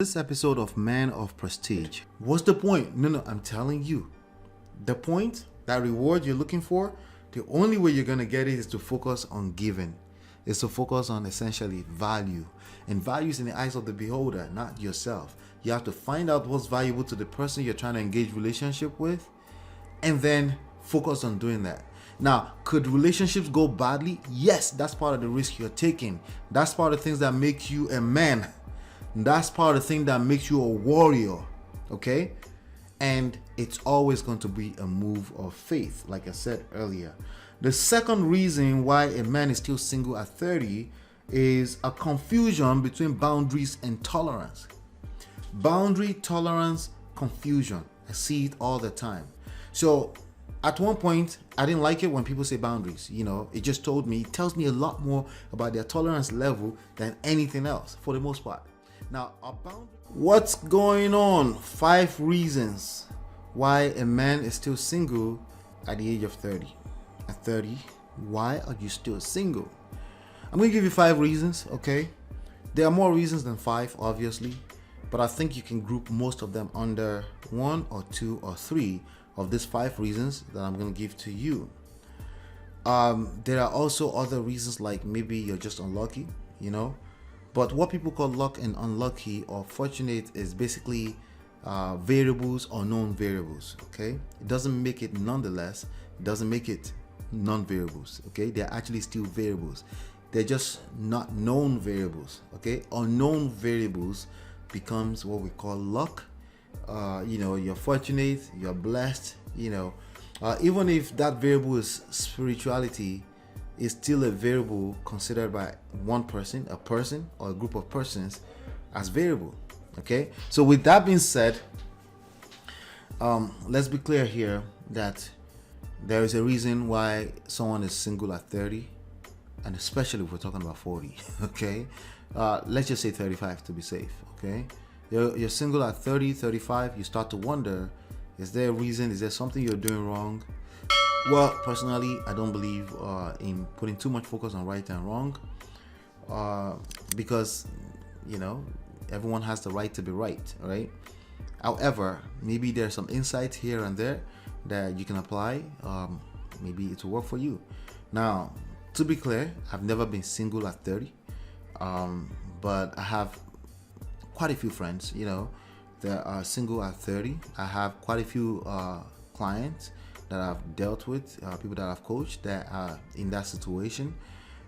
This episode of Man of Prestige. What's the point? No, I'm telling you. The point, that reward you're looking for, the only way you're going to get it is to focus on giving. Is to focus on essentially value. And value is in the eyes of the beholder, not yourself. You have to find out what's valuable to the person you're trying to engage relationship with, and then focus on doing that. Now, could relationships go badly? Yes, that's part of the risk you're taking. That's part of the things that make you a man. That's part of the thing that makes you a warrior, okay? And it's always going to be a move of faith, like I said earlier. The second reason why a man is still single at 30 is a confusion between boundaries and tolerance. Boundary, tolerance, confusion. I see it all the time. So at one point, I didn't like it when people say boundaries. It just it tells me a lot more about their tolerance level than anything else, for the most part. Now, what's going on? 5 reasons why a man is still single at the age of 30. At 30, why are you still single? I'm going to give you 5 reasons, okay? There are more reasons than 5, obviously, but I think you can group most of them under 1 or 2 or 3 of these 5 reasons that I'm going to give to you. There are also other reasons, like maybe you're just unlucky, But what people call luck and unlucky or fortunate is basically variables or known variables, okay? It doesn't make it nonetheless. It doesn't make it non-variables, okay? They're actually still variables. They're just not known variables, okay? Unknown variables becomes what we call luck. You're fortunate, you're blessed, even if that variable is spirituality, is still a variable considered by one person, a person, or a group of persons as variable. Okay, so with that being said, let's be clear here that there is a reason why someone is single at 30, and especially if we're talking about 40. Okay, let's just say 35 to be safe. Okay, you're single at 30, 35. You start to wonder, is there a reason? Is there something you're doing wrong? Well, personally, I don't believe in putting too much focus on right and wrong, because everyone has the right to be right. However, maybe there's some insights here and there that you can apply. Maybe it will work for you. Now, to be clear, I've never been single at 30, but I have quite a few friends that are single at 30. I have quite a few clients that I've dealt with, people that I've coached that are in that situation.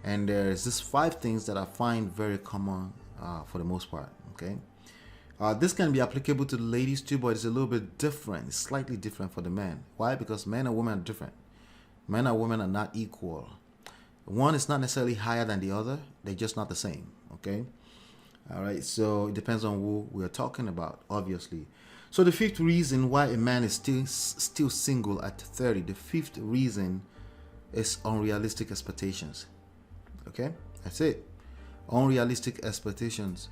And there's just 5 things that I find very common for the most part, okay? This can be applicable to the ladies too, but it's a little bit different. It's slightly different for the men. Why? Because men and women are different. Men and women are not equal. One is not necessarily higher than the other. They're just not the same, okay? All right, so it depends on who we're talking about, obviously. So the 5th reason why a man is still single at 30, the 5th reason is unrealistic expectations. Okay, that's it. Unrealistic expectations.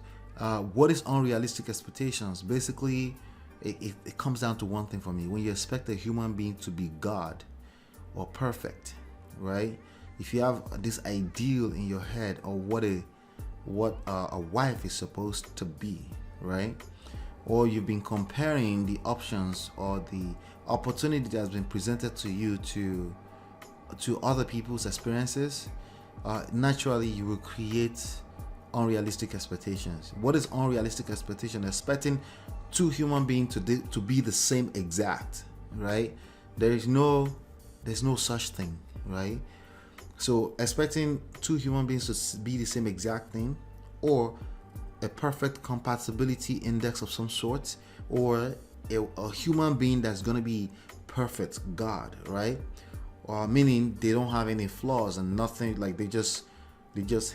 What is unrealistic expectations? Basically, it comes down to one thing for me. When you expect a human being to be God or perfect, right? If you have this ideal in your head of what a wife is supposed to be, right? Or you've been comparing the options or the opportunity that has been presented to you to other people's experiences, naturally you will create unrealistic expectations. What is unrealistic expectation? Expecting 2 human beings to be the same exact, right? There's no such thing, right? So expecting 2 human beings to be the same exact thing, or a perfect compatibility index of some sort, or a human being that's going to be perfect God, right? Or meaning they don't have any flaws and nothing, like they just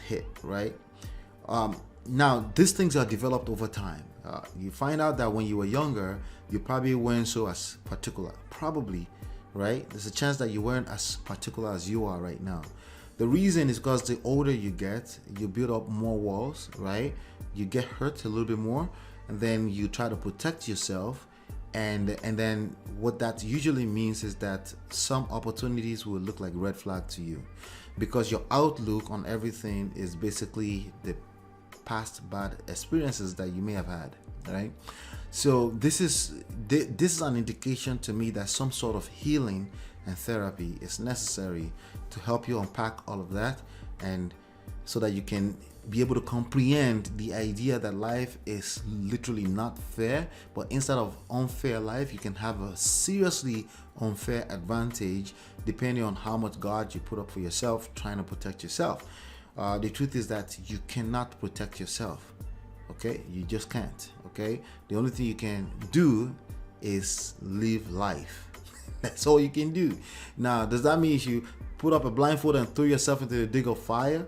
hit, right? Now these things are developed over time. You find out that when you were younger, you probably weren't so as particular, probably, right? There's a chance that you weren't as particular as you are right now. The reason is because the older you get, you build up more walls, right? You get hurt a little bit more, and then you try to protect yourself. And then what that usually means is that some opportunities will look like red flag to you, because your outlook on everything is basically the past bad experiences that you may have had, right? So this is an indication to me that some sort of healing and therapy is necessary to help you unpack all of that, and so that you can be able to comprehend the idea that life is literally not fair, but instead of unfair life, you can have a seriously unfair advantage depending on how much guard you put up for yourself trying to protect yourself. The truth is that you cannot protect yourself. Okay, you just can't. Okay, the only thing you can do is live life. That's all you can do. Now, does that mean you put up a blindfold and throw yourself into the dig of fire?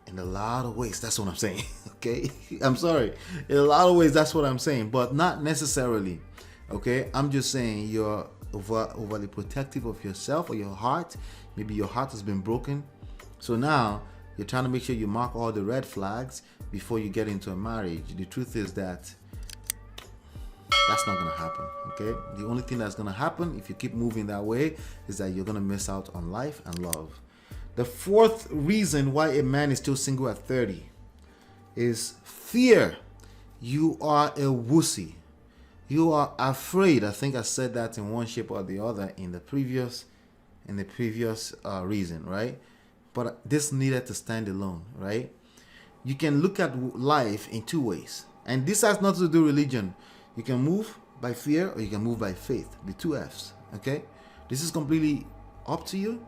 In a lot of ways, that's what I'm saying. Okay, I'm sorry. In a lot of ways, that's what I'm saying, but not necessarily. Okay, I'm just saying you're overly protective of yourself or your heart. Maybe your heart has been broken, so now you're trying to make sure you mark all the red flags before you get into a marriage. The truth is that that's not going to happen. Okay, the only thing that's going to happen if you keep moving that way is that you're going to miss out on life and love. The fourth reason why a man is still single at 30 is fear. You are a wussy. You are afraid. I think I said that in one shape or the other in the previous reason, right? But this needed to stand alone, right? You can look at life in two ways, and this has nothing to do with religion. You can move by fear or you can move by faith. The two F's. Okay, this is completely up to you.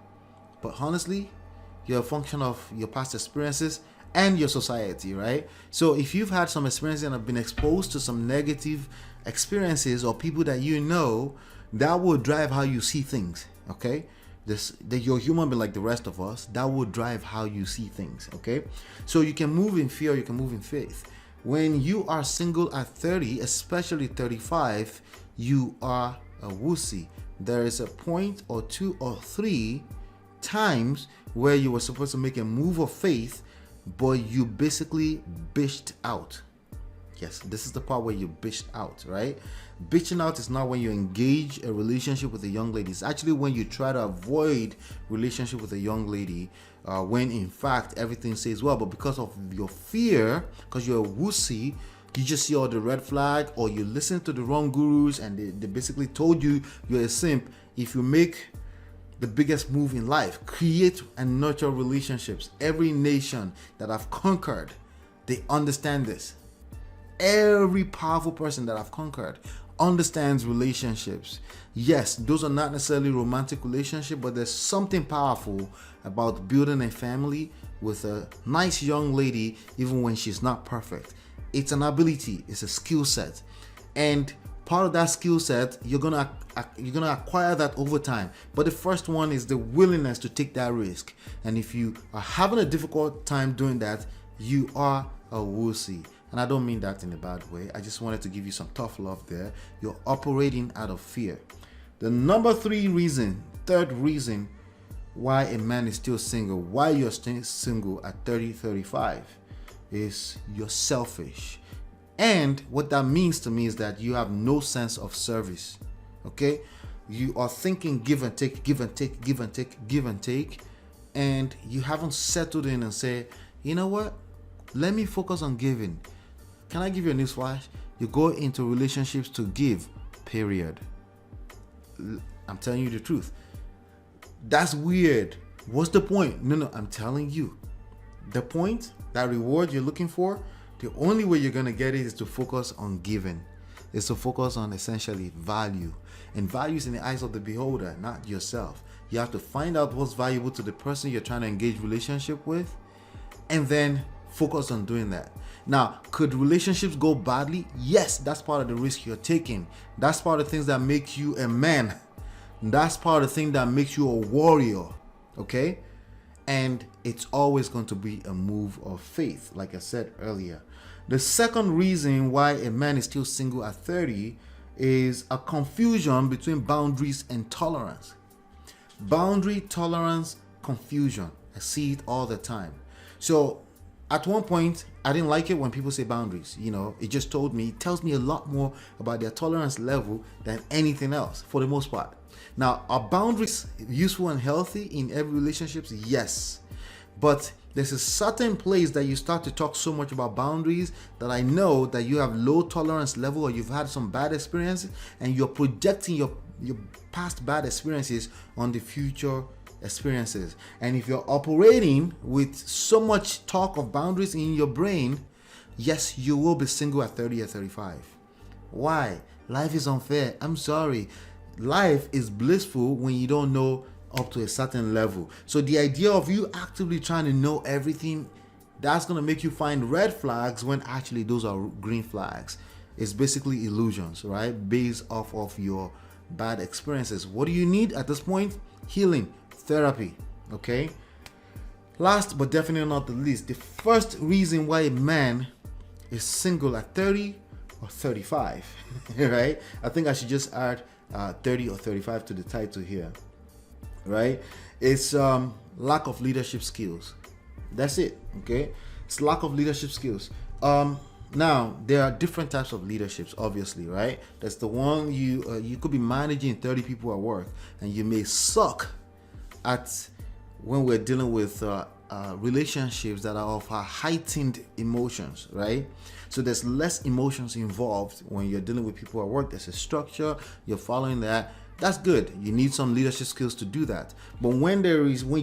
But honestly, you're a function of your past experiences and your society, right? So if you've had some experiences and have been exposed to some negative experiences or people that you know, that will drive how you see things, okay? That you're human being like the rest of us, that will drive how you see things, okay? So you can move in fear, you can move in faith. When you are single at 30, especially 35, you are a wussy. There is a point or two or three times where you were supposed to make a move of faith, but you basically bitched out. Yes, this is the part where you bitched out, right? Bitching out is not when you engage a relationship with a young lady. It's actually when you try to avoid relationship with a young lady, when in fact everything says well, but because of your fear, because you're a wussy, you just see all the red flag, or you listen to the wrong gurus and they basically told you you're a simp. If you make the biggest move in life, create and nurture relationships. Every nation that I've conquered, they understand this. Every powerful person that I've conquered understands relationships. Yes, those are not necessarily romantic relationships, but there's something powerful about building a family with a nice young lady, even when she's not perfect. It's an ability, it's a skill set, and part of that skill set, you're gonna acquire that over time. But the first one is the willingness to take that risk. And if you are having a difficult time doing that, you are a wussy. And I don't mean that in a bad way. I just wanted to give you some tough love there. You're operating out of fear. The third reason why a man is still single, why you're still single at 30, 35, is you're selfish. And what that means to me is that you have no sense of service. Okay? You are thinking give and take, give and take, give and take, give and take, and you haven't settled in and say, you know what? Let me focus on giving. Can I give you a newsflash? You go into relationships to give, period. I'm telling you the truth. That's weird. What's the point? No, I'm telling you. The point, that reward you're looking for, the only way you're going to get it is to focus on giving. Is to focus on essentially value. And value is in the eyes of the beholder, not yourself. You have to find out what's valuable to the person you're trying to engage relationship with, and then focus on doing that. Now, could relationships go badly? Yes, that's part of the risk you're taking. That's part of the things that make you a man. That's part of the thing that makes you a warrior. Okay? And it's always going to be a move of faith, like I said earlier. The second reason why a man is still single at 30 is a confusion between boundaries and tolerance. Boundary, tolerance, confusion. I see it all the time. So at one point, I didn't like it when people say boundaries. You know, it tells me a lot more about their tolerance level than anything else, for the most part. Now, are boundaries useful and healthy in every relationship? Yes. But there's a certain place that you start to talk so much about boundaries that I know that you have low tolerance level, or you've had some bad experiences and you're projecting your past bad experiences on the future experiences. And if you're operating with so much talk of boundaries in your brain, yes, you will be single at 30 or 35. Why? Life is unfair. I'm sorry. Life is blissful when you don't know up to a certain level. So the idea of you actively trying to know everything, that's going to make you find red flags when actually those are green flags. It's basically illusions, right? Based off of your bad experiences. What do you need at this point? Healing, therapy, okay? Last but definitely not the least, the first reason why a man is single at 30 or 35, right? I think I should just add 30 or 35 to the title here, right? It's lack of leadership skills. That's it, okay? It's lack of leadership skills. Now, there are different types of leaderships, obviously, right? That's the one you could be managing 30 people at work, and you may suck at when we're dealing with relationships that are of heightened emotions, right? So there's less emotions involved when you're dealing with people at work. There's a structure, you're following that. That's good. You need some leadership skills to do that. But when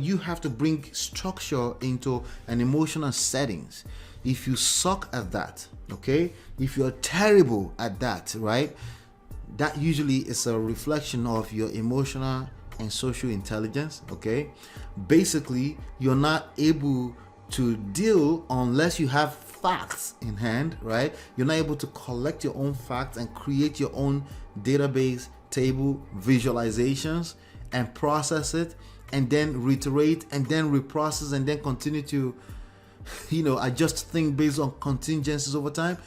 you have to bring structure into an emotional settings, if you suck at that, okay, if you're terrible at that, right, that usually is a reflection of your emotional and social intelligence, okay? Basically, you're not able to deal unless you have facts in hand, right? You're not able to collect your own facts and create your own database, table, visualizations, and process it, and then reiterate, and then reprocess, and then continue to adjust things based on contingencies over time.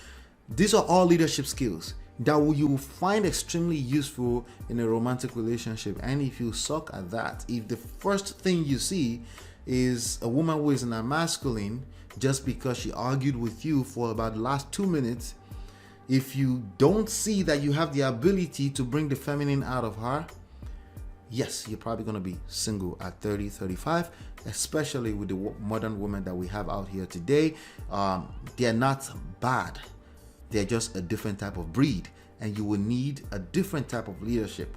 These are all leadership skills that you will find extremely useful in a romantic relationship. And if you suck at that, if the first thing you see is a woman who is in a masculine just because she argued with you for about the last 2 minutes, if you don't see that you have the ability to bring the feminine out of her, yes, you're probably going to be single at 30, 35, especially with the modern women that we have out here today. They're not bad. They're just a different type of breed, and you will need a different type of leadership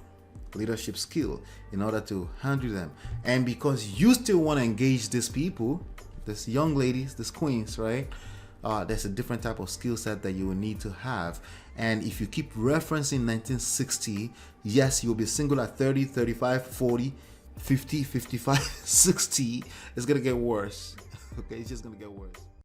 skill in order to handle them. And because you still want to engage these people, these young ladies, these queens, right? There's a different type of skill set that you will need to have. And if you keep referencing 1960, yes, you'll be single at 30, 35, 40, 50, 55, 60. It's going to get worse. Okay, it's just going to get worse.